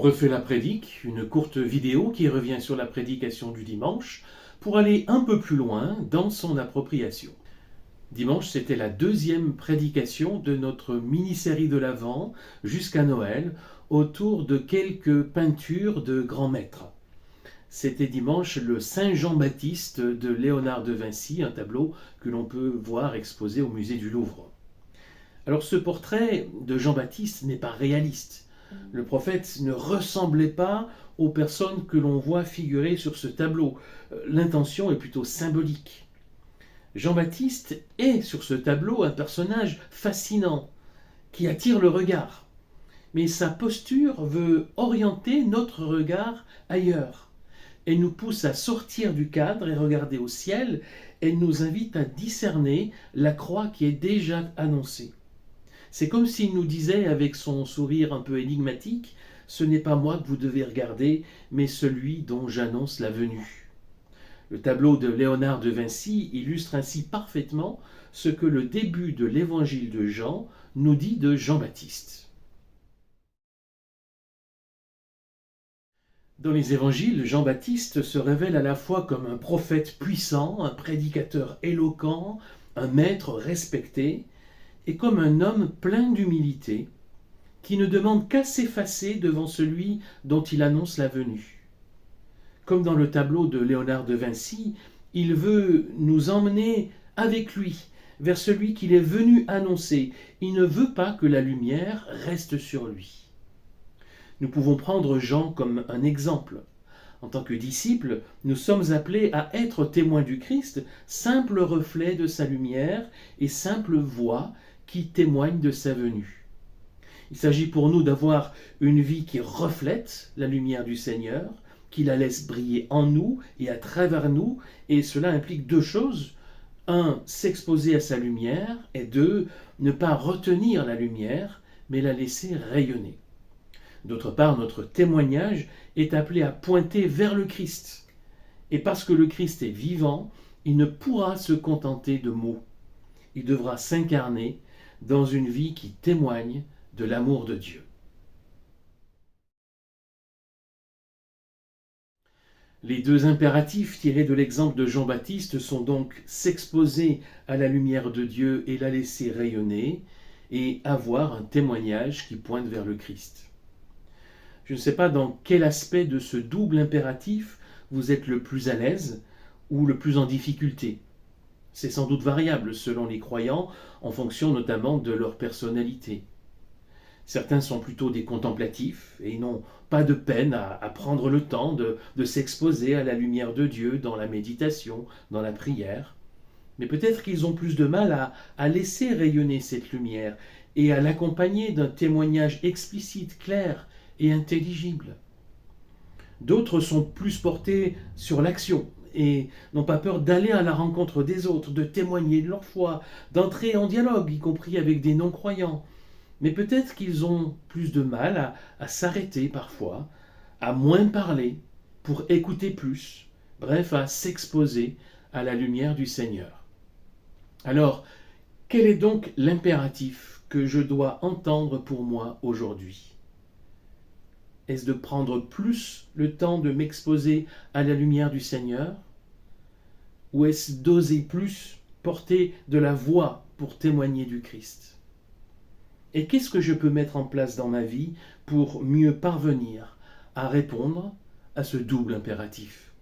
refait la prédique, une courte vidéo qui revient sur la prédication du dimanche, pour aller un peu plus loin dans son appropriation. Dimanche, c'était la deuxième prédication de notre mini-série de l'Avent jusqu'à Noël, autour de quelques peintures de grands maîtres. C'était dimanche le Saint Jean-Baptiste de Léonard de Vinci, un tableau que l'on peut voir exposé au musée du Louvre. Alors ce portrait de Jean-Baptiste n'est pas réaliste. Le prophète ne ressemblait pas aux personnes que l'on voit figurer sur ce tableau. L'intention est plutôt symbolique. Jean-Baptiste est sur ce tableau un personnage fascinant qui attire le regard. Mais sa posture veut orienter notre regard ailleurs. Elle nous pousse à sortir du cadre et regarder au ciel. Elle nous invite à discerner la croix qui est déjà annoncée. C'est comme s'il nous disait avec son sourire un peu énigmatique, « Ce n'est pas moi que vous devez regarder, mais celui dont j'annonce la venue ». Le tableau de Léonard de Vinci illustre ainsi parfaitement ce que le début de l'évangile de Jean nous dit de Jean-Baptiste. Dans les évangiles, Jean-Baptiste se révèle à la fois comme un prophète puissant, un prédicateur éloquent, un maître respecté, et comme un homme plein d'humilité, qui ne demande qu'à s'effacer devant celui dont il annonce la venue. Comme dans le tableau de Léonard de Vinci, il veut nous emmener avec lui vers celui qu'il est venu annoncer. Il ne veut pas que la lumière reste sur lui. Nous pouvons prendre Jean comme un exemple. En tant que disciples, nous sommes appelés à être témoins du Christ, simple reflet de sa lumière et simple voix qui témoigne de sa venue. Il s'agit pour nous d'avoir une vie qui reflète la lumière du Seigneur, qui la laisse briller en nous et à travers nous, et cela implique deux choses. Un, s'exposer à sa lumière, et deux, ne pas retenir la lumière, mais la laisser rayonner. D'autre part, notre témoignage est appelé à pointer vers le Christ. Et parce que le Christ est vivant, il ne pourra se contenter de mots. Il devra s'incarner dans une vie qui témoigne de l'amour de Dieu. Les deux impératifs tirés de l'exemple de Jean-Baptiste sont donc s'exposer à la lumière de Dieu et la laisser rayonner, et avoir un témoignage qui pointe vers le Christ. Je ne sais pas dans quel aspect de ce double impératif vous êtes le plus à l'aise ou le plus en difficulté. C'est sans doute variable selon les croyants, en fonction notamment de leur personnalité. Certains sont plutôt des contemplatifs et n'ont pas de peine à prendre le temps de s'exposer à la lumière de Dieu dans la méditation, dans la prière. Mais peut-être qu'ils ont plus de mal à laisser rayonner cette lumière et à l'accompagner d'un témoignage explicite, clair et intelligible. D'autres sont plus portés sur l'action et n'ont pas peur d'aller à la rencontre des autres, de témoigner de leur foi, d'entrer en dialogue, y compris avec des non-croyants. Mais peut-être qu'ils ont plus de mal à s'arrêter parfois, à moins parler, pour écouter plus, bref, à s'exposer à la lumière du Seigneur. Alors, quel est donc l'impératif que je dois entendre pour moi aujourd'hui ? Est-ce de prendre plus le temps de m'exposer à la lumière du Seigneur? Ou est-ce d'oser plus porter de la voix pour témoigner du Christ? Et qu'est-ce que je peux mettre en place dans ma vie pour mieux parvenir à répondre à ce double impératif?